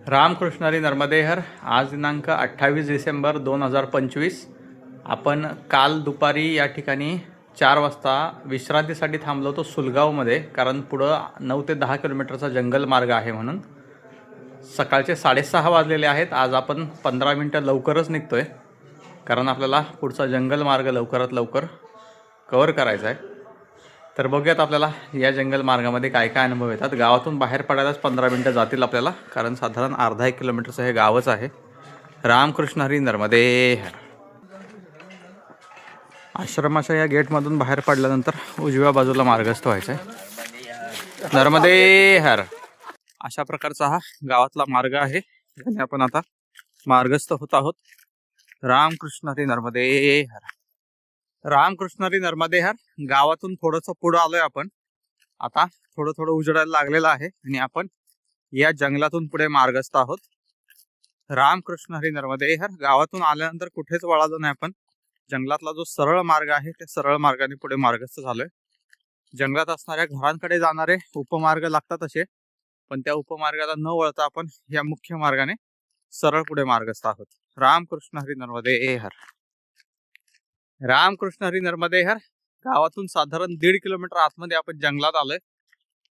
रामकृष्ण नर्मदेहर। आज दिनांक 28 डिसेंबर 2025। आपण काल दुपारी या ठिकाणी 4 वाजता विश्रांतीसाठी थांबलो होतो सुलगावमध्ये, कारण पुढं 9 ते 10 किलोमीटरचा जंगल मार्ग आहे म्हणून। सकाळचे 6:30 वाजलेले आहेत। आज आपण 15 मिनिटं लवकरच निघतोय, कारण आपल्याला पुढचा जंगल मार्ग लवकरात लवकर कव्हर करायचा आहे। तर बघूयात आपल्याला या जंगल मार्गामध्ये काय काय अनुभव येतात। गावातून बाहेर पडायलाच 15 मिनिटं जातील आपल्याला, कारण साधारण अर्धा 1 किलोमीटरचं हे गावच आहे। रामकृष्ण हरी नर्मदे हर। आश्रमाच्या या गेटमधून बाहेर पडल्यानंतर उजव्या बाजूला मार्गस्थ व्हायचं आहे। नर्मदे हर अशा प्रकारचा हा गावातला मार्ग आहे, आणि आपण आता मार्गस्थ होत आहोत। रामकृष्ण हरी नर्मदे हर। रामकृष्ण हरी नर्मदे हर। गावातून थोडंसं पुढं आलोय आपण। आता थोडं थोडं उजडायला लागलेलं आहे, आणि आपण या जंगलातून पुढे मार्गस्थ आहोत। रामकृष्ण हरी नर्मदे हर। गावातून आल्यानंतर कुठेच वळालो नाही आपण। जंगलातला जो सरळ मार्ग आहे त्या सरळ मार्गाने पुढे मार्गस्थ झालोय। जंगलात असणाऱ्या घरांकडे जाणारे उपमार्ग लागतात असे, पण त्या उपमार्गाला न वळता आपण या मुख्य मार्गाने सरळ पुढे मार्गस्थ आहोत। रामकृष्ण हरी नर्मदे हर। रामकृष्ण हरी नर्मदे हर। गावातून साधारण 1.5 किलोमीटर आतमध्ये आपण जंगलात आलोय।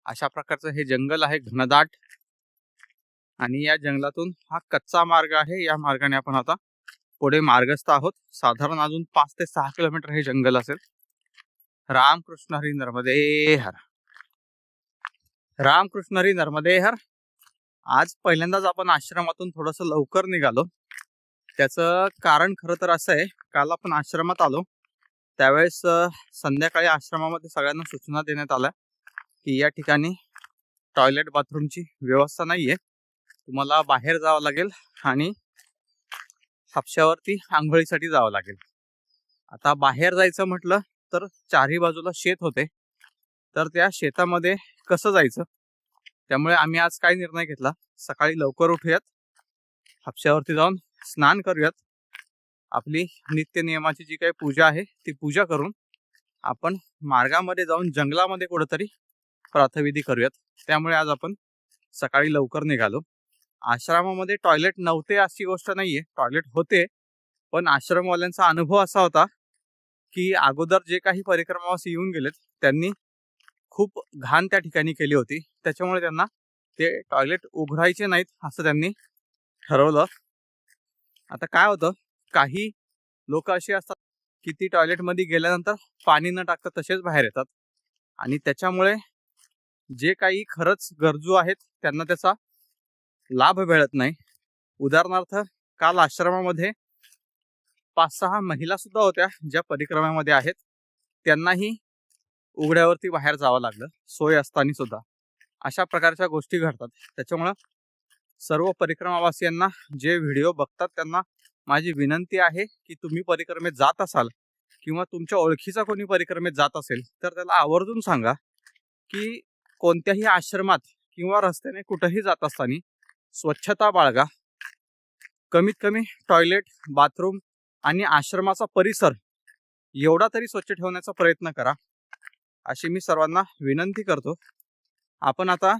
अशा प्रकारचं हे जंगल आहे, घनदाट, आणि या जंगलातून हा कच्चा मार्ग आहे। या मार्गाने आपण आता पुढे मार्गस्थ आहोत। साधारण अजून 5 ते 6 किलोमीटर हे जंगल असेल। रामकृष्ण हरी नर्मदे हर। रामकृष्ण हरी नर्मदे हर। आज पहिल्यांदाच आपण आश्रमातून थोडंसं लवकर निघालो। त्याचं कारण खरं तर असं आहे, काल आपण आश्रमात आलो त्यावेळेस संध्याकाळी आश्रमामध्ये सगळ्यांना सूचना देण्यात आल्या की या ठिकाणी टॉयलेट बाथरूमची व्यवस्था नाहीये, तुम्हाला बाहेर जावं लागेल आणि हापशावरती आंघोळीसाठी जावं लागेल। आता बाहेर जायचं म्हटलं तर चारही बाजूला शेत होते, तर त्या शेतामध्ये कसं जायचं? त्यामुळे आम्ही आज काय निर्णय घेतला, सकाळी लवकर उठूयात, हापशावरती जाऊन स्नान करूयात, आपली नित्य नियमाची जी काही पूजा आहे ती पूजा करून आपण मार्गामध्ये जाऊन जंगलामध्ये कुठेतरी प्रातःविधी करूयात। त्यामुळे आज आपण सकाळी लवकर निघालो। आश्रमामध्ये टॉयलेट नव्हते अशी गोष्ट नाहीये, टॉयलेट होते, पण आश्रमवाल्यांचा अनुभव असा होता की अगोदर जे काही परिक्रमावासी येऊन गेलेत त्यांनी खूप घाण त्या ठिकाणी केली होती, त्याच्यामुळे त्यांना ते टॉयलेट उघडायचे नाहीत असं त्यांनी ठरवलं। आता काय होतं, काही लोक असे असतात की ती टॉयलेटमध्ये गेल्यानंतर पाणी न टाकता तसेच बाहेर येतात, आणि त्याच्यामुळे जे काही खरंच गरजू आहेत त्यांना त्याचा लाभ मिळत नाही। उदाहरणार्थ, काल आश्रमामध्ये 5-6 महिला सुद्धा होत्या ज्या परिक्रमामध्ये आहेत, त्यांनाही उघड्यावरती बाहेर जावं लागलं सोय असताना सुद्धा। अशा प्रकारच्या गोष्टी घडतात। त्याच्यामुळं सर्व परिक्रमावासियांना, जे व्हिडिओ बघतात त्यांना माझी विनंती आहे की तुम्ही परिक्रमेत जात असाल किंवा तुमच्या ओळखीचा कोणी परिक्रमेत जात असेल तर त्याला आवर्जून सांगा की कोणत्याही आश्रमात किंवा रस्त्याने कुठेही जात असताना स्वच्छता बाळगा। कमीत कमी टॉयलेट, बाथरूम आणि आश्रमाचा परिसर एवढा तरी स्वच्छ ठेवण्याचा प्रयत्न करा, अशी मी सर्वांना विनंती करतो। आपण आता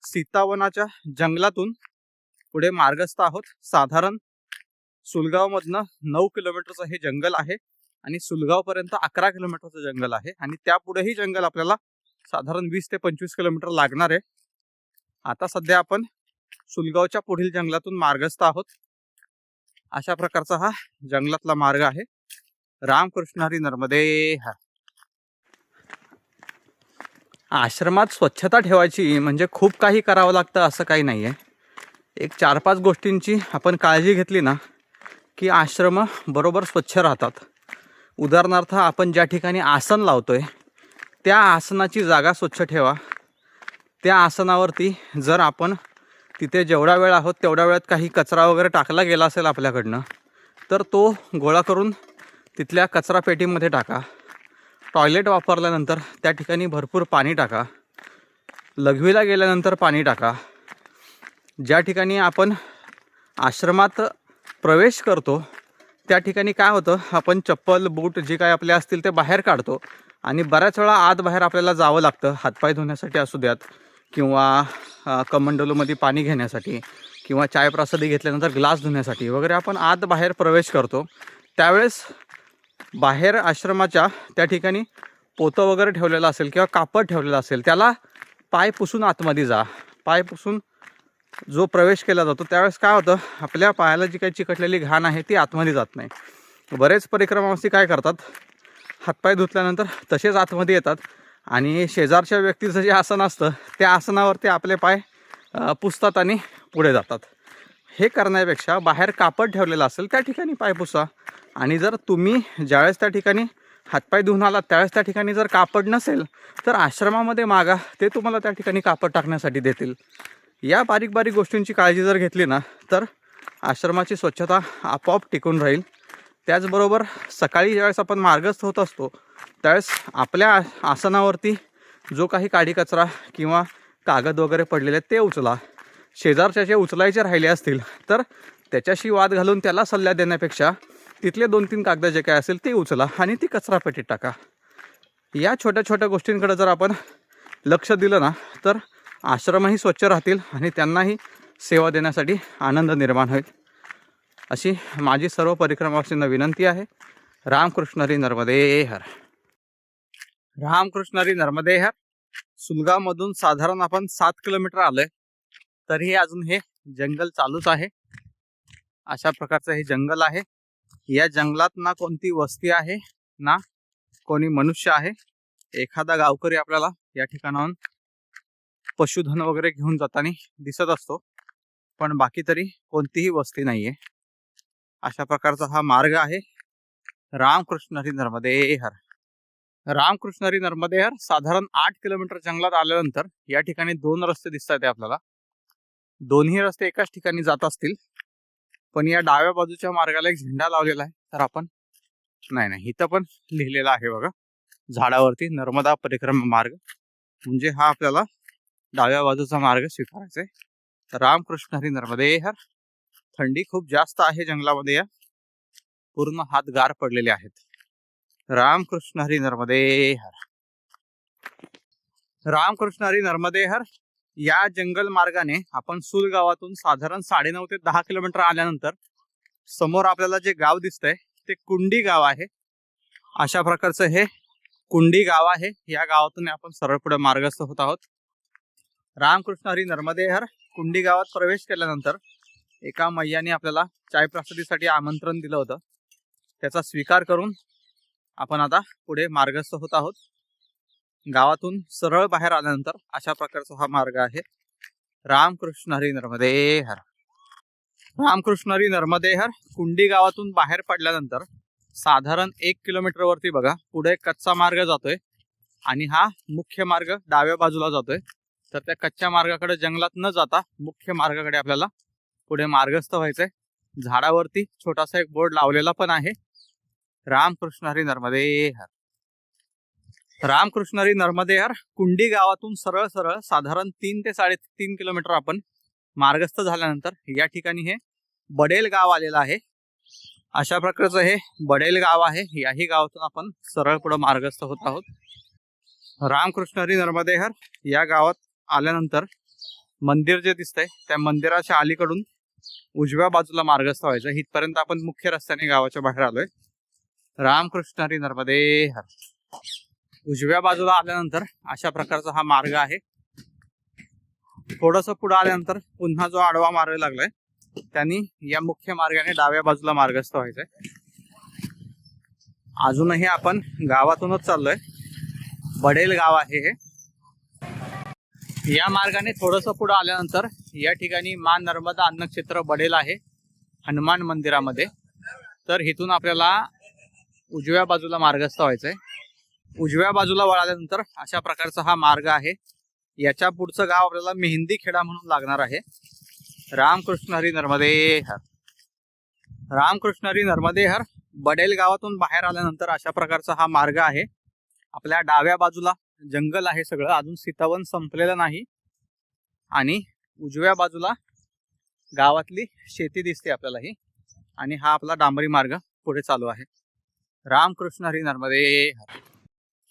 सीतावनाच्या जंगलातून पुढे मार्गस्थ आहोत। साधारण सुलगावमधनं 9 किलोमीटरचं हे जंगल आहे, आणि सुलगावपर्यंत 11 किलोमीटरचं जंगल आहे, आणि त्यापुढेही जंगल आपल्याला साधारण 20 ते 25 किलोमीटर लागणार आहे। आता सध्या आपण सुलगावच्या पुढील जंगलातून मार्गस्थ आहोत। अशा प्रकारचा हा जंगलातला मार्ग आहे। रामकृष्ण हरी नर्मदे हर। आश्रमात स्वच्छता ठेवायची म्हणजे खूप काही करावं लागतं असं काही नाही आहे। एक 4-5 गोष्टींची आपण काळजी घेतली ना की आश्रम बरोबर स्वच्छ राहतात। उदाहरणार्थ, आपण ज्या ठिकाणी आसन लावतोय त्या आसनाची जागा स्वच्छ ठेवा। त्या आसनावरती जर आपण तिथे जेवढा वेळ आहोत तेवढ्या वेळात काही कचरा वगैरे टाकला गेला असेल आपल्याकडनं, तर तो गोळा करून तिथल्या कचरा पेटीमध्ये टाका। टॉयलेट वापरल्यानंतर त्या ठिकाणी भरपूर पाणी टाका। लघवीला गेल्यानंतर पाणी टाका। ज्या ठिकाणी आपण आश्रमात प्रवेश करतो त्या ठिकाणी काय होतं, आपण चप्पल, बूट जे काही आपले असतील ते बाहेर काढतो, आणि बऱ्याच वेळा आत बाहेर आपल्याला जावं लागतं, हातपाय धुण्यासाठी असू द्यात किंवा कमंडलूमध्ये पाणी घेण्यासाठी किंवा चाय प्रसादी घेतल्यानंतर ग्लास धुण्यासाठी वगैरे आपण आत बाहेर प्रवेश करतो, त्यावेळेस बाहेर आश्रमाच्या त्या ठिकाणी पोतं वगैरे ठेवलेलं असेल किंवा कापड ठेवलेलं असेल, त्याला पाय पुसून आतमध्ये जा. पाय पुसून जो प्रवेश केला जातो त्यावेळेस काय होतं, आपल्या पायाला जी काही चिकटलेली घाण आहे ती आतमध्ये जात नाही. बरेच परिक्रमावासी काय करतात, हातपाय धुतल्यानंतर तसेच आतमध्ये येतात आणि शेजारच्या व्यक्तीचं जे आसन असतं त्या आसनावरती आपले पाय पुसतात आणि पुढे जातात. हे करण्यापेक्षा बाहेर कापड ठेवलेलं असेल त्या ठिकाणी पाय पुसा. आणि जर तुम्ही ज्यावेळेस त्या ठिकाणी हातपाय धुवून आलात त्यावेळेस त्या ठिकाणी जर कापड नसेल तर आश्रमामध्ये मागा, ते तुम्हाला त्या ठिकाणी कापड टाकण्यासाठी देतील. या बारीक बारीक गोष्टींची काळजी जर घेतली ना तर आश्रमाची स्वच्छता आपोआप टिकून राहील. त्याचबरोबर सकाळी ज्यावेळेस आपण मार्गस्थ होत असतो त्यावेळेस आपल्या आसनावरती जो काही काडी कचरा किंवा कागद वगैरे पडलेले ते उचला. शेजारच्या जे उचलायचे राहिले असतील तर त्याच्याशी वाद घालून त्याला सल्ला देण्यापेक्षा तिथले 2-3 कागद जे काय असेल ते उचला आणि ती कचरापेटीत टाका. या छोट्या छोट्या गोष्टींकडे जर आपण लक्ष दिलं ना तर आश्रमही स्वच्छ राहतील आणि त्यांनाही सेवा देण्यासाठी आनंद निर्माण होईल. अशी माझी सर्व परिक्रमावासींना विनंती आहे. रामकृष्ण हरी नर्मदे हर. रामकृष्ण हरी नर्मदे हर. सुलगावमधून साधारण आपण 7 किलोमीटर आलोय, तरीही अजून हे जंगल चालूच आहे. अशा प्रकारचं हे जंगल आहे. या जंगलात ना कोणती वस्ती आहे ना कोणी मनुष्य आहे. एखादा गावकरी आपल्याला या ठिकाणाहून पशुधन वगैरे घेऊन जाताना दिसत असतो, पण बाकी तरी कोणतीही वस्ती नाहीये. अशा प्रकारचा हा मार्ग आहे. रामकृष्ण हरी नर्मदे हर. रामकृष्ण हरी नर्मदे हर. साधारण 8 किलोमीटर जंगलात आल्यानंतर या ठिकाणी 2 रस्ते दिसतात आपल्याला. दोन्ही रस्ते एकाच ठिकाणी जात असतील, पण या डाव्या बाजूच्या मार्गाला एक झेंडा लावलेला आहे. तर आपण नाही इथं पण लिहिलेलं आहे बघा झाडावरती, नर्मदा परिक्रमा मार्ग. म्हणजे हा आपल्याला डाव्या बाजूचा मार्ग स्वीकारायचा आहे. तर रामकृष्ण हरी नर्मदे हर. थंडी खूप जास्त आहे जंगलामध्ये. या पूर्ण हात गार पडलेले आहेत. रामकृष्ण हरी नर्मदे हर. रामकृष्ण हरी नर्मदे हर. या जंगल मार्गाने आपण सूल गावातून साधारण 9.5 ते 10 किलोमीटर आल्यानंतर समोर आपल्याला जे गाव दिसतंय ते कुंडी गाव आहे. अशा प्रकारचं हे कुंडी गाव आहे. या गावातून आपण सरळ पुढे मार्गस्थ होत आहोत. रामकृष्ण हरी नर्मदे हर. कुंडी गावात प्रवेश केल्यानंतर एका मैयाने आपल्याला चाय प्रसादीसाठी आमंत्रण दिलं होतं. त्याचा स्वीकार करून आपण आता पुढे मार्गस्थ होत आहोत. गावातून सरळ बाहेर आल्यानंतर अशा प्रकारचा हा मार्ग आहे. रामकृष्ण हरी नर्मदे हर. रामकृष्ण हरी नर्मदे हर. कुंडी गावातून बाहेर पडल्यानंतर साधारण 1 किलोमीटर वरती बघा पुढे कच्चा मार्ग जातोय आणि हा मुख्य मार्ग डाव्या बाजूला जातोय. तर त्या कच्च्या मार्गाकडे जंगलात न जाता मुख्य मार्गाकडे आपल्याला पुढे मार्गस्थ व्हायचंय. झाडावरती छोटासा एक बोर्ड लावलेला पण आहे. रामकृष्ण हरी नर्मदे हर. रामकृष्ण हरी नर्मदे हर. कुंडी गावातून सरळ सरळ साधारण 3 ते 3.5 किलोमीटर आपण मार्गस्थ झाल्यानंतर या ठिकाणी हे बडेल गाव आलेलं आहे. अशा प्रकारचं हे बडेल गाव आहे. याही गावातून आपण सरळ पुढे मार्गस्थ होत आहोत. रामकृष्ण हरी नर्मदे हर. या गावात आल्यानंतर मंदिर जे दिसतंय त्या मंदिराच्या अलीकडून उजव्या बाजूला मार्गस्थ व्हायचं. इथपर्यंत आपण मुख्य रस्त्याने गावाच्या बाहेर आलोय. रामकृष्ण हरी नर्मदे हर. उजव्या बाजूला आल्यानंतर अशा प्रकारचा हा मार्ग आहे. थोडस पुढे आल्यानंतर पुन्हा जो आडवा मार्ग लागलाय त्यांनी या मुख्य मार्गाने डाव्या बाजूला मार्गस्थ व्हायचंय. अजूनही आपण गावातूनच चाललोय. बडेल गाव आहे हे. या मार्गाने थोडस पुढे आल्यानंतर या ठिकाणी मां नर्मदा अन्नक्षेत्र बडेल आहे हनुमान मंदिरामध्ये. तर इथून आपल्याला उजव्या बाजूला मार्गस्थ व्हायचंय. उजव्या बाजूला वळाल्यानंतर अशा प्रकारचा हा मार्ग आहे. याच्या पुढचं गाव आपल्याला मेहंदी खेडा म्हणून लागणार आहे. रामकृष्ण हरी नर्मदे हर. रामकृष्ण हरी नर्मदे हर. बडेल गावातून बाहेर आल्यानंतर अशा प्रकारचा हा मार्ग आहे. आपल्या डाव्या बाजूला जंगल आहे सगळं, अजून सीतावन संपलेलं नाही. आणि उजव्या बाजूला गावातली शेती दिसते आपल्याला ही. आणि हा आपला डांबरी मार्ग पुढे चालू आहे. रामकृष्ण हरी नर्मदे हर.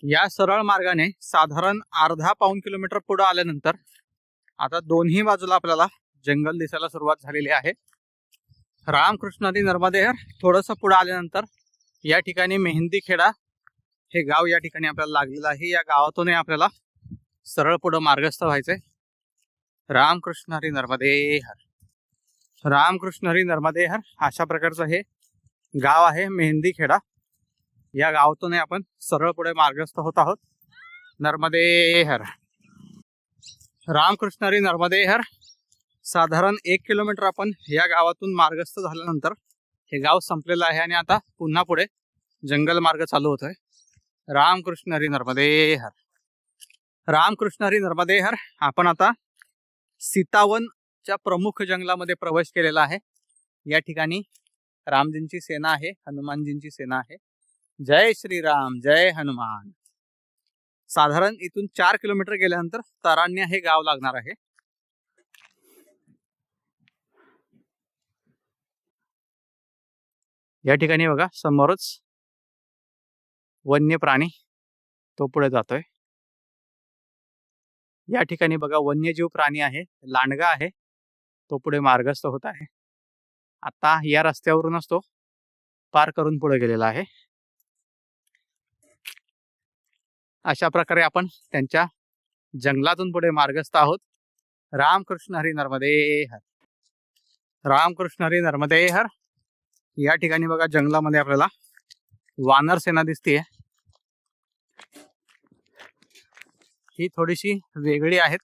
या सरळ मार्गाने साधारण अर्धा-पाऊण किलोमीटर पुढे आल्यानंतर आता दोन्ही बाजूला आपल्याला जंगल दिसायला सुरुवात झालेली आहे। रामकृष्ण हरी नर्मदे हर थोडंसं पुढे आल्यानंतर या ठिकाणी मेहंदीखेडा हे गाव या ठिकाणी आपल्याला लागलेलं आहे। या गावातून आपल्याला सरळ पुढे मार्गस्थ व्हायचंय। रामकृष्ण हरी नर्मदे हर, रामकृष्ण हरी नर्मदे हर अशा प्रकारचं हे गाव आहे मेहंदीखेडा। या गावातून आपण सरळ पुढे मार्गस्थ होत आहोत। नर्मदे हर, रामकृष्ण हरी नर्मदे हर। साधारण 1 किलोमीटर आपण या गावातून मार्गस्थ झाल्यानंतर हे गाव संपलेलं आहे आणि आता पुन्हा पुढे जंगल मार्ग चालू होतोय। रामकृष्ण हरी नर्मदे हर, रामकृष्ण हरी नर्मदे हर। आपण आता सीतावनच्या प्रमुख जंगलामध्ये प्रवेश केलेला आहे। या ठिकाणी रामजींची सेना आहे, हनुमानजींची सेना आहे। जय श्रीराम जय हनुमान। साधारण इथून 4 किलोमीटर गेल्यानंतर तराण्या हे गाव लागणार आहे। या ठिकाणी बघा समोरच वन्य प्राणी तो पुढे जातोय। या ठिकाणी बघा वन्यजीव प्राणी आहे, लांडगा आहे, तो पुढे मार्गस्थ होत आहे। आता या रस्त्यावरूनच तो पार करून पुढे गेलेला आहे। अशा प्रकारे आपण त्यांच्या जंगलातून पुढे मार्गस्थ आहोत। रामकृष्ण हरी नर्मदे हर, रामकृष्ण हरी नर्मदे हर। या ठिकाणी बघा जंगलामध्ये आपल्याला वानर सेना दिसते। ही थोडीशी वेगळी आहेत।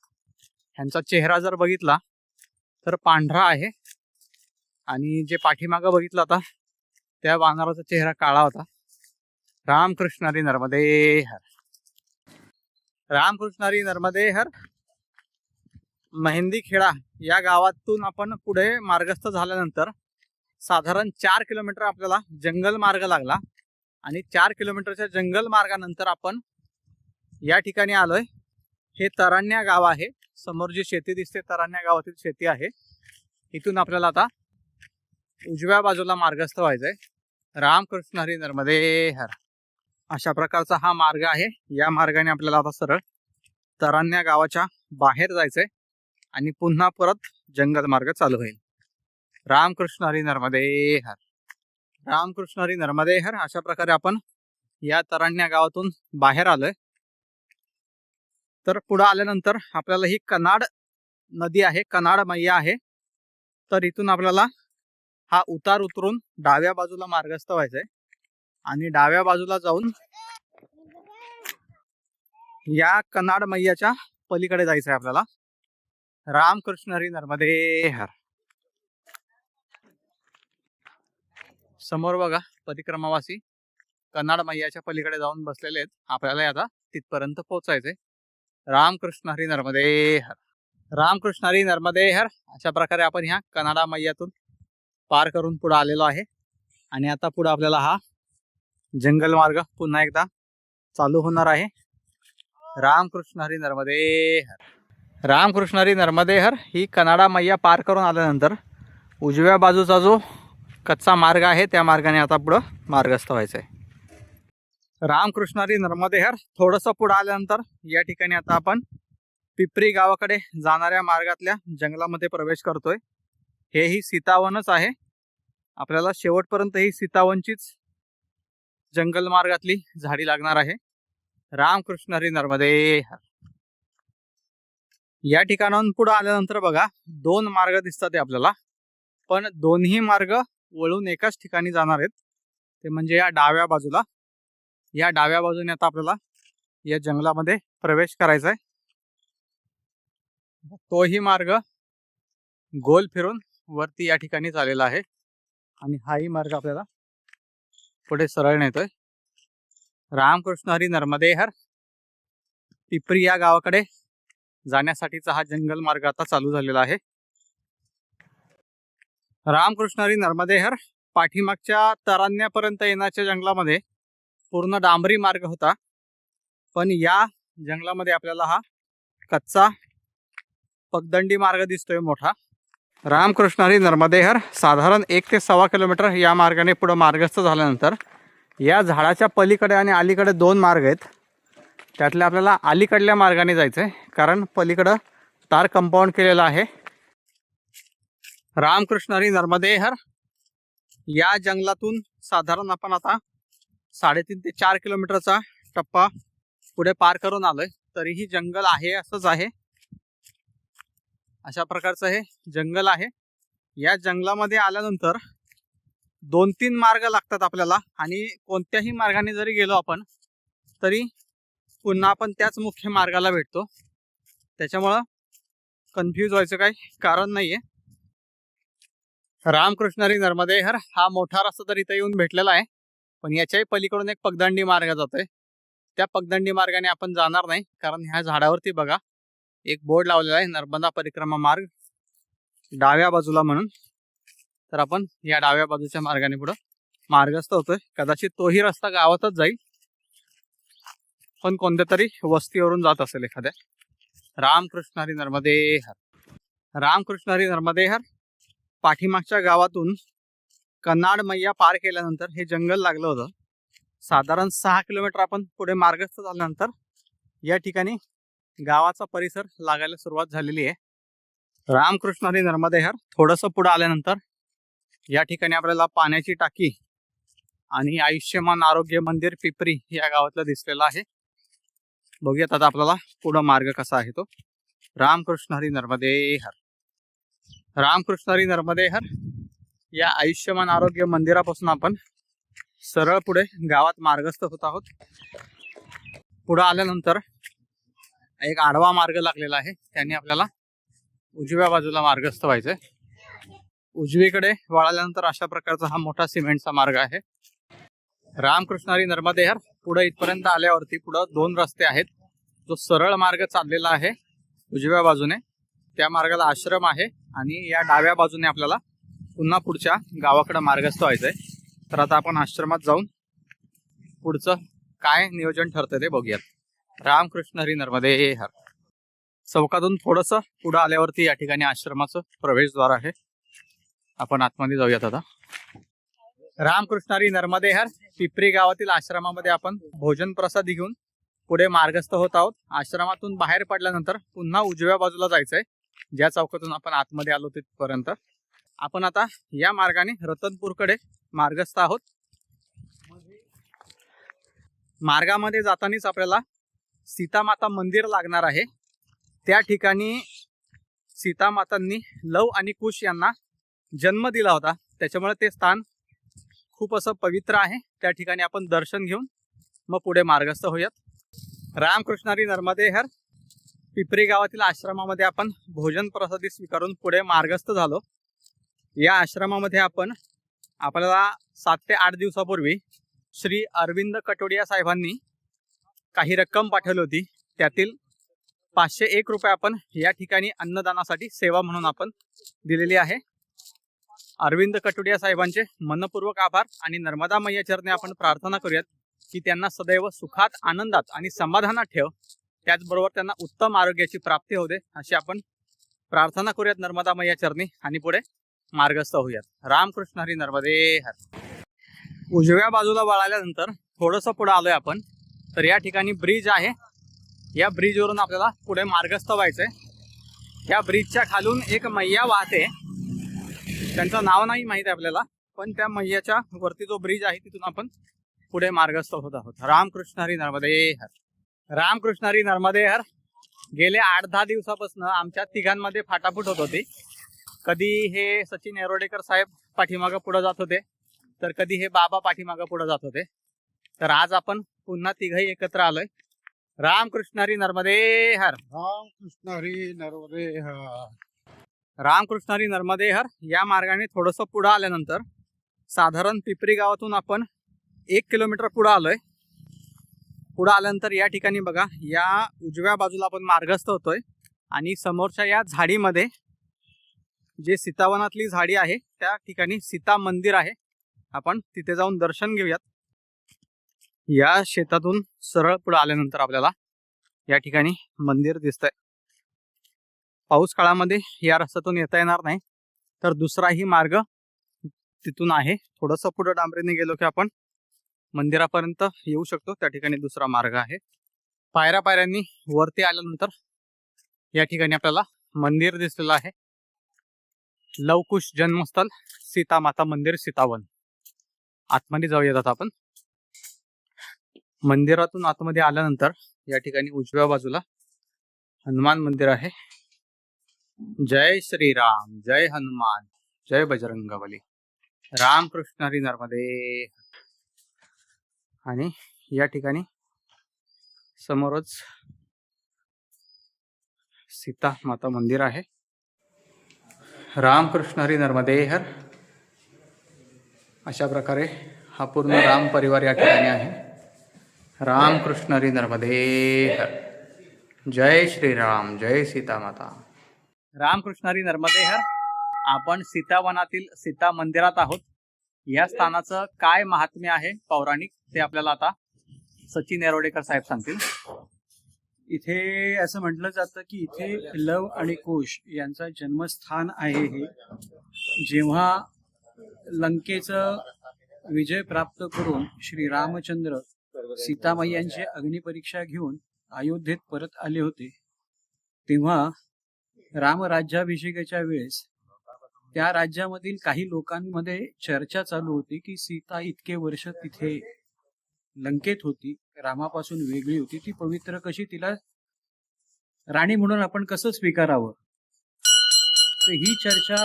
ह्यांचा चेहरा जर बघितला तर पांढरा आहे आणि जे पाठीमागं बघितलं होता त्या वानराचा चेहरा काळा होता। रामकृष्ण हरी नर्मदे हर, रामकृष्ण हरी नर्मदे हर। मेहंदीखेडा या गावातून आपण पुढे मार्गस्थ झाल्यानंतर साधारण 4 किलोमीटर आपल्याला जंगल मार्ग लागला आणि 4 किलोमीटरच्या जंगल मार्गानंतर आपण या ठिकाणी आलोय। हे तराण्या गाव आहे। समोर जी शेती दिसते तराण्या गावातील शेती आहे। इथून आपल्याला आता उजव्या बाजूला मार्गस्थ व्हायचंय। रामकृष्ण हरी नर्मदे हर अशा प्रकारचा हा मार्ग आहे। या मार्गाने आपल्याला आता सरळ तराण्या गावाच्या बाहेर जायचंय आणि पुन्हा परत जंगल मार्ग चालू होईल। रामकृष्ण हरी नर्मदे हर, रामकृष्ण हरी नर्मदे हर। अशा प्रकारे आपण या तराण्या गावातून बाहेर आलोय। तर पुढे आल्यानंतर आपल्याला ही कनाड नदी आहे, कनाड मैया आहे। तर इथून आपल्याला हा उतार उतरून डाव्या बाजूला मार्गस्थ व्हायचंय आणि डाव्या बाजूला जाऊन या कनाड मैयाच्या पलीकडे जायचंय आपल्याला। रामकृष्ण हरी नर्मदे हर। समोर बघा परिक्रमावासी कनाड मैयाच्या पलीकडे जाऊन बसलेले आहेत। आपल्याला आता तिथपर्यंत पोहोचायचंय। रामकृष्ण हरी नर्मदे हर, रामकृष्ण हरी नर्मदे हर। अशा प्रकारे आपण ह्या कनाडा मैयातून पार करून पुढे आलेलो आहे आणि आता पुढे आपल्याला हा जंगल मार्ग पुन्हा एकदा चालू होणार आहे। रामकृष्ण हरी नर्मदे हर, रामकृष्ण हरी नर्मदे हर। ही कनाडा मैया पार करून आल्यानंतर उजव्या बाजूचा जो कच्चा मार्ग आहे त्या मार्गाने आता पुढे मार्गस्थ व्हायचंय। रामकृष्ण हरी नर्मदे हर। थोडंसं पुढे आल्यानंतर या ठिकाणी आता आपण पिपरी गावाकडे जाणाऱ्या मार्गातल्या जंगलामध्ये प्रवेश करतोय। हे ही सीतावनच आहे। आपल्याला शेवटपर्यंत ही सीतावनचीच जंगल मार्गातली झाडी लागणार आहे। रामकृष्ण हरी नर्मदे हर। या ठिकाणाहून पुढे आल्यानंतर बघा 2 मार्ग दिसतात आपल्याला, पण दोन्ही मार्ग वळून एकाच ठिकाणी जाणार आहेत। ते म्हणजे या डाव्या बाजूला, या डाव्या बाजूने आता आपल्याला या जंगलामध्ये प्रवेश करायचा आहे। तोही मार्ग गोल फिरून वरती या ठिकाणी चाललेला आहे आणि हाही मार्ग आपल्याला पुढे सरळ नेतोय। रामकृष्ण हरी नर्मदे हर। पिपरी या गावाकडे जाण्यासाठीचा हा जंगल मार्ग आता चालू झालेला आहे। रामकृष्ण हरी नर्मदे हर। पाठीमागच्या तराण्यापर्यंत येण्याच्या जंगलामध्ये पूर्ण डांबरी मार्ग होता, पण या जंगलामध्ये आपल्याला हा कच्चा पगदंडी मार्ग दिसतोय मोठा। रामकृष्ण हरी नर्मदे हर। साधारण 1 ते 1.25 किलोमीटर या मार्गाने पुढे मार्गस्थ झाल्यानंतर या झाडाच्या पलीकडे आणि अलीकडे 2 मार्ग आहेत। त्यातल्या आपल्याला अलीकडल्या मार्गाने जायचंय, कारण पलीकडे तार कंपाऊंड केलेलं आहे रामकृष्ण हरी नर्मदे हर. या जंगलातून साधारण आपण आता 3.5 ते 4 किलोमीटरचा टप्पा पुढे पार करून आलोय. तरीही जंगल आहे असंच आहे. अशा प्रकारचं हे जंगल आहे. या जंगलामध्ये आल्यानंतर 2-3 मार्ग लागतात आपल्याला आणि कोणत्याही मार्गाने जरी गेलो आपण तरी पुन्हा आपण त्याच मुख्य मार्गाला भेटतो. त्याच्यामुळं कन्फ्यूज व्हायचं काही कारण नाहीये. रामकृष्ण हरी नर्मदे हर हा मोठा रस्ता तर इथे येऊन भेटलेला आहे, पण याच्याही पलीकडून एक पगदंडी मार्ग जातोय. त्या पगदंडी मार्गाने आपण जाणार नाही, कारण ह्या झाडावरती बघा एक बोर्ड लावलेला आहे, नर्मदा परिक्रमा मार्ग डाव्या बाजूला म्हणून. तर आपण या डाव्या बाजूच्या मार्गाने पुढे मार्गस्थ होतोय. कदाचित तोही रस्ता गावातच जाईल, पण कोणत्या तरी वस्तीवरून जात असेल एखाद्या. रामकृष्ण हरी नर्मदे हर. रामकृष्ण हरी नर्मदे हर. पाठीमागच्या गावातून कन्नाड मैया पार केल्यानंतर हे जंगल लागलं होतं. साधारण 6 किलोमीटर आपण पुढे मार्गस्थ झाल्यानंतर या ठिकाणी गावाचा परिसर लागायला सुरुवात झालेली आहे. रामकृष्ण हरी नर्मदे हर. थोडंसं पुढे आल्यानंतर या ठिकाणी आपल्याला पाण्याची टाकी आणि आयुष्यमान आरोग्य मंदिर पिपरी या गावातलं दिसलेलं आहे. बघूयात आता आपल्याला पुढं मार्ग कसा आहे तो. रामकृष्ण हरी नर्मदे हर. रामकृष्ण हरी नर्मदे हर. या आयुष्यमान आरोग्य मंदिरापासून आपण सरळ पुढे गावात मार्गस्थ होत आहोत. पुढे आल्यानंतर एक आडवा मार्ग लागलेला आहे, त्याने आपल्याला उजव्या बाजूला मार्गस्थ व्हायचंय. उजवीकडे वळाल्यानंतर अशा प्रकारचा हा मोठा सिमेंटचा मार्ग आहे. रामकृष्ण हरी नर्मदे हर. पुढे इथपर्यंत आल्यावरती पुढे 2 रस्ते आहेत. जो सरळ मार्ग चाललेला आहे उजव्या बाजूने, त्या मार्गाला आश्रम आहे आणि या डाव्या बाजूने आपल्याला पुन्हा पुढच्या गावाकडे मार्गस्थ व्हायचंय. तर आता आपण आश्रमात जाऊन पुढचं काय नियोजन ठरतंय ते बघूयात. रामकृष्ण हरी नर्मदे हर. चौकातून थोडंसं पुढे आल्यावरती या ठिकाणी आश्रमाचं प्रवेशद्वार आहे. आपण आतमध्ये जाऊयात आता. रामकृष्ण हरी नर्मदे हर. पिपरी गावातील आश्रमामध्ये आपण भोजन प्रसादी घेऊन पुढे मार्गस्थ होत आहोत. आश्रमातून बाहेर पडल्यानंतर पुन्हा उजव्या बाजूला जायचंय. ज्या चौकातून आपण आतमध्ये आलो तिथपर्यंत आपण आता या मार्गाने रतनपूरकडे मार्गस्थ आहोत. मार्गामध्ये जातानाच आपल्याला सीतामाता मंदिर लागणार आहे. त्या ठिकाणी सीतामातांनी लव आणि कुश यांना जन्म दिला होता, त्याच्यामुळे ते स्थान खूप असं पवित्र आहे. त्या ठिकाणी आपण दर्शन घेऊन मग पुढे मार्गस्थ होऊयात. रामकृष्ण हरी नर्मदे हर. पिपरी गावातील आश्रमामध्ये आपण भोजन प्रसादी स्वीकारून पुढे मार्गस्थ झालो. या आश्रमामध्ये आपण आपल्याला 7 ते 8 दिवसापूर्वी श्री अरविंद कटोडिया साहेबांनी काही रक्कम पाठवली होती. त्यातील 501 रुपये आपण या ठिकाणी अन्नदानासाठी सेवा म्हणून आपण दिलेली आहे. अरविंद कटोडिया साहेबांचे मनपूर्वक आभार आणि नर्मदा मैया चरणी आपण प्रार्थना करूयात की त्यांना सदैव सुखात, आनंदात आणि समाधानात ठेव. त्याचबरोबर त्यांना उत्तम आरोग्याची प्राप्ती होऊ दे अशी आपण प्रार्थना करूयात नर्मदा मैया चरणी आणि पुढे मार्गस्थ होऊयात. रामकृष्ण हरी नर्मदे हर. उजव्या बाजूला वळाल्यानंतर थोडंसं पुढे आलोय आपण, तर या ठिकाणी ब्रिज आहे. या ब्रिजवरून आपल्याला पुढे मार्गस्थ व्हायचंय. या ब्रिजच्या खालून एक मैया वाहते, त्यांचं नाव नाही माहित आहे आपल्याला, पण त्या मैयाच्या वरती जो ब्रिज आहे तिथून आपण पुढे मार्गस्थ होत आहोत. रामकृष्ण हरी नर्मदे हर. रामकृष्ण हरी नर्मदे हर. गेले 8-10 दिवसापासून आमच्या तिघांमध्ये फाटाफूट होत होती. कधी हे सचिन येरोडेकर साहेब पाठीमागं पुढे जात होते, तर कधी हे बाबा पाठीमागं पुढे जात होते. तर आज आपण पुन्हा तिघही एकत्र आलोय. रामकृष्ण हरी नर्मदे हर. रामकृष्ण हरी नर्मदे हर. रामकृष्ण हरी नर्मदे हर. या मार्गाने थोडंसं पुढे आल्यानंतर साधारण पिपरी गावातून आपण 1 किलोमीटर पुढे आलोय. पुढे आल्यानंतर या ठिकाणी बघा, या उजव्या बाजूला आपण मार्गस्थ होतोय आणि समोरच्या या झाडीमध्ये जे सीतावनातली झाडी आहे त्या ठिकाणी सीता मंदिर आहे. आपण तिथे जाऊन दर्शन घेऊयात. या शेतातून सरळ पुढे आल्यानंतर आपल्याला या ठिकाणी मंदिर दिसतंय. पाऊस काळामध्ये या रस्त्यातून येता येणार नाही, तर दुसराही मार्ग तिथून आहे. थोडंसं पुढे डांबरीने गेलो की आपण मंदिरापर्यंत येऊ शकतो. त्या ठिकाणी दुसरा मार्ग आहे. पायऱ्यांनी वरती आल्यानंतर या ठिकाणी आपल्याला मंदिर दिसलेलं आहे. लवकुश जन्मस्थळ सीता माता मंदिर सीतावन. आतमध्ये जाऊयात आता आपण. मंदिरातून आतमध्ये आल्यानंतर या ठिकाणी उजव्या बाजूला हनुमान मंदिर आहे. जय श्रीराम, जय हनुमान, जय बजरंगबली, रामकृष्ण हरी नर्मदे. आणि या ठिकाणी समोरच सीता माता मंदिर आहे. रामकृष्ण हरी नर्मदे हर. अशा प्रकारे हा पूर्ण राम परिवार या ठिकाणी आहे. रामकृष्ण हरी नर्मदे हर. जय श्रीराम, जय सीता माता. रामकृष्ण हरी नर्मदे हर. आपण सीतावनातील सीता मंदिरात आहोत. या स्थानाचं काय महात्म्य आहे पौराणिक ते आपल्याला आता सचिन येरोडेकर साहेब सांगतील. इथे असं म्हटलं जातं की इथे लव आणि कुश यांचा जन्मस्थान आहे. हे जेव्हा लंकेचं विजय प्राप्त करून श्री रामचंद्र सीतामय्यांची अग्निपरीक्षा घेऊन अयोध्येत परत आले होते, तेव्हा रामराज्याभिषेकाच्या वेळेस त्या राज्यामधील काही लोकांमध्ये चर्चा चालू होती की सीता इतके वर्ष तिथे लंकेत होती, रामापासून वेगळी होती, ती पवित्र कशी, तिला राणी म्हणून आपण कसं स्वीकारावं. तर ही चर्चा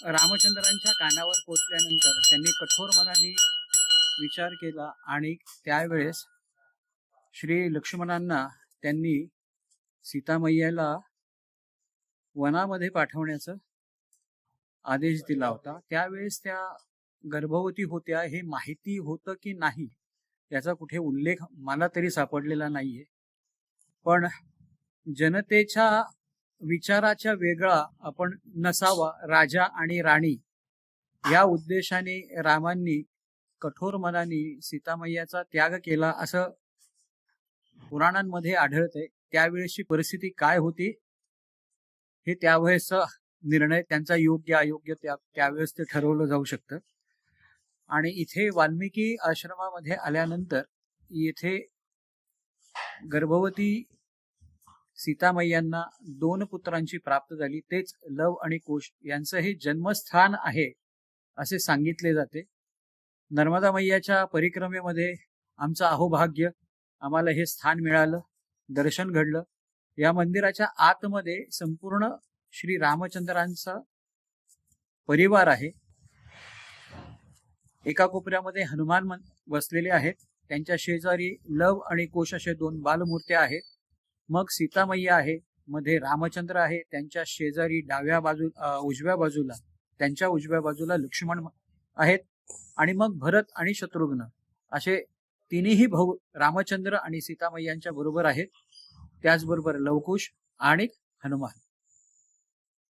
रामचंद्रांच्या कानावर पोचल्यानंतर त्यांनी कठोर मनाने विचार केला आणि त्यावेळेस श्री लक्ष्मणांना त्यांनी सीतामय्याला वनामध्ये पाठवण्याचा आदेश दिला होता. त्यावेळेस त्या गर्भवती होत्या हे माहिती होतं की नाही याचा कुठे उल्लेख मला तरी सापडलेला नाहीये. पण जनतेच्या विचाराच्या वेगळा आपण नसावा राजा आणि राणी या उद्देशाने रामांनी कठोर मनाने सीतामय्याचा त्याग केला असं पुराणांमध्ये आढळतंय. त्यावेळेसची परिस्थिती काय होती हे त्यावेळेसचा निर्णय त्यांचा योग्य अयोग्य त्यावेळेस ते ठरवलं जाऊ शकतं. आणि इथे वाल्मिकी आश्रमामध्ये आल्यानंतर येथे गर्भवती सीतामय्यांना 2 पुत्रांची प्राप्त झाली. तेच लव आणि कुश यांचं हे जन्मस्थान आहे असे सांगितले जाते. नर्मदा मैयाच्या परिक्रमेमध्ये आमचं अहोभाग्य, आम्हाला हे स्थान मिळालं, दर्शन घडलं. या मंदिराच्या आतमध्ये संपूर्ण श्री रामचंद्रांचा परिवार आहे. एका कोपऱ्यामध्ये हनुमान बसलेले आहेत, त्यांच्या शेजारी लव आणि कुश असे 2 बालमूर्त्या आहेत. मग सीतामय्या आहे, मध्ये रामचंद्र आहे, त्यांच्या शेजारी उजव्या बाजूला त्यांच्या उजव्या बाजूला लक्ष्मण आहेत, आणि मग भरत आणि शत्रुघ्न असे तिन्ही भाऊ रामचंद्र आणि सीतामय्यांच्या बरोबर आहेत. त्याचबरोबर लवकुश आणि हनुमान.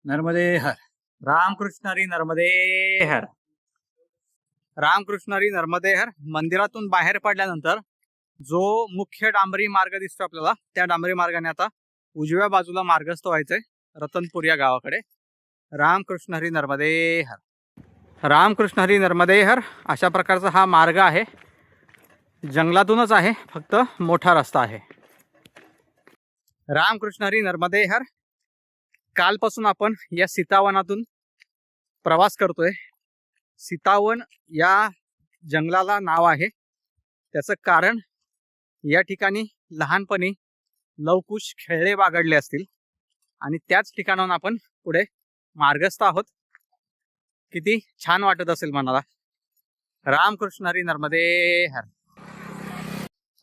नर्मदे हर. रामकृष्ण हरी नर्मदे हर. रामकृष्ण हरी नर्मदे हर. मंदिरातून बाहेर पडल्यानंतर जो मुख्य डांबरी मार्ग दिसतो आपल्याला, त्या डांबरी मार्गाने आता उजव्या बाजूला मार्गस्थ व्हायचंय रतनपूर या गावाकडे. रामकृष्ण हरी नर्मदे हर. रामकृष्ण हरी नर्मदे हर. अशा प्रकारचा हा मार्ग आहे, जंगलातूनच आहे, फक्त मोठा रस्ता आहे. रामकृष्ण हरी नर्मदे हर. कालपासून आपण या सीतावनातून प्रवास करतोय. सीतावन या जंगलाला नाव आहे. त्याचं कारण या ठिकाणी लहानपणी लवकुश खेळले बागडले असतील आणि त्याच ठिकाणाहून आपण पुढे मार्गस्थ आहोत. किती छान वाटत असेल मनाला. रामकृष्ण हरी नर्मदे हर.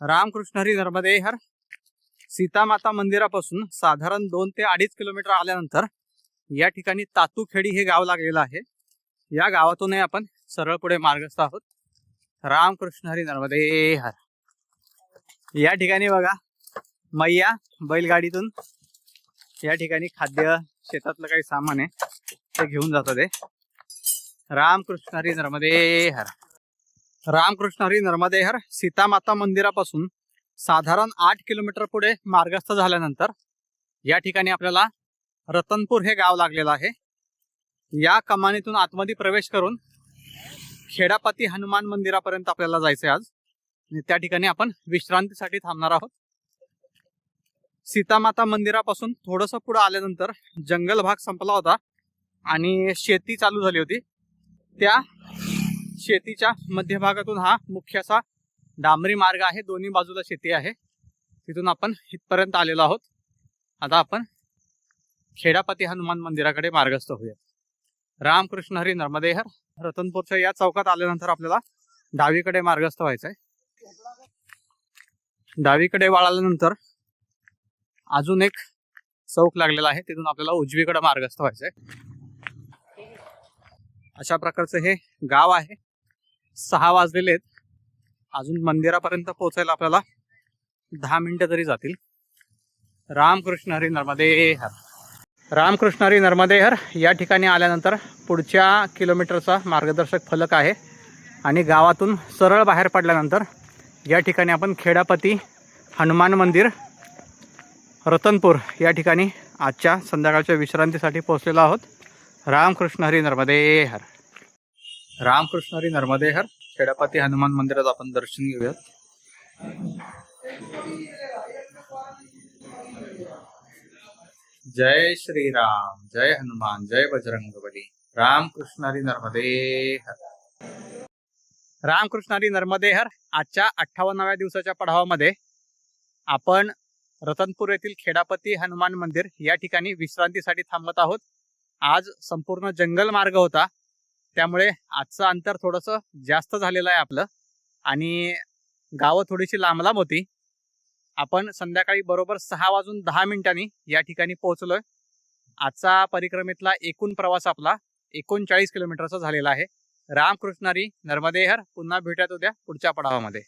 रामकृष्ण हरी नर्मदे हर. सीतामाता मंदिरापासून साधारण 2 ते 2.5 किलोमीटर आल्यानंतर या ठिकाणी तातूखेडी हे गाव लागलेलं आहे. या गावातूनही आपण सरळ पुढे मार्गस्थ आहोत. रामकृष्ण हरी नर्मदे हर. या ठिकाणी बघा मैया बैलगाडीतून या ठिकाणी खाद्य, शेतातलं काही सामान आहे ते घेऊन जातात. रामकृष्ण हरी नर्मदे हर. रामकृष्ण हरी नर्मदे हर. सीतामाता मंदिरापासून साधारण 8 किलोमीटर पुढे मार्गस्थ झाल्यानंतर या ठिकाणी आपल्याला रतनपूर हे गाव लागलेलं आहे. या कमानीतून आतमध्ये प्रवेश करून खेडापती हनुमान मंदिरापर्यंत आपल्याला जायचंय आज. त्या ठिकाणी आपण विश्रांतीसाठी थांबणार आहोत. सीतामाता मंदिरापासून थोडंसं पुढे आल्यानंतर जंगल भाग संपला होता आणि शेती चालू झाली होती. त्या शेतीच्या मध्यभागातून हा मुख्य असा डांबरी मार्ग आहे, दोन्ही बाजूला शेती आहे. तिथून आपण इथपर्यंत आलेलो आहोत. आता आपण खेडापती हनुमान मंदिराकडे मार्गस्थ होऊया. रामकृष्ण हरी नर्मदे हर. रतनपूरच्या या चौकात आल्यानंतर आपल्याला डावीकडे मार्गस्थ व्हायचंय. डावीकडे वळाल्यानंतर अजून एक चौक लागलेला आहे, तिथून आपल्याला उजवीकडे मार्गस्थ व्हायचंय. अशा प्रकारचं हे गाव आहे. 6 वाजलेले आहेत. अजून मंदिरापर्यंत पोहोचायला आपल्याला 10 मिनिटं तरी जातील. रामकृष्ण हरी नर्मदे हर. रामकृष्ण हरी नर्मदे हर या ठिकाणी आल्यानंतर पुढच्या किलोमीटरचा मार्गदर्शक फलक आहे आणि गावातून सरळ बाहेर पडल्यानंतर या ठिकाणी आपण खेडापती हनुमान मंदिर रतनपूर या ठिकाणी आजच्या संध्याकाळच्या विश्रांतीसाठी पोहोचलेलो आहोत. रामकृष्ण हरी नर्मदे हर. रामकृष्ण हरी नर्मदे हर. खेडापती हनुमान मंदिरात आपण दर्शन घेऊयात. जय श्रीराम, जय हनुमान, जय बजरंगबली. रामकृष्ण हरी नर्मदे हर. रामकृष्ण हरी नर्मदे हर. आजच्या 58व्या दिवसाच्या पडावामध्ये आपण रतनपूर येथील खेडापती हनुमान मंदिर या ठिकाणी विश्रांतीसाठी थांबत आहोत. आज संपूर्ण जंगल मार्ग होता, त्यामुळे आजचं अंतर थोडंसं जास्त झालेलं आहे आपलं आणि गावं थोडीशी लांब लांब होती. आपण संध्याकाळी बरोबर 6 वाजून 10 मिनिटांनी या ठिकाणी पोहोचलोय. आजचा परिक्रमेतला एकूण प्रवास आपला 39 किलोमीटरचा झालेला आहे. रामकृष्ण हरी नर्मदे हर. पुन्हा भेटूयात उद्या पुढच्या पडावामध्ये.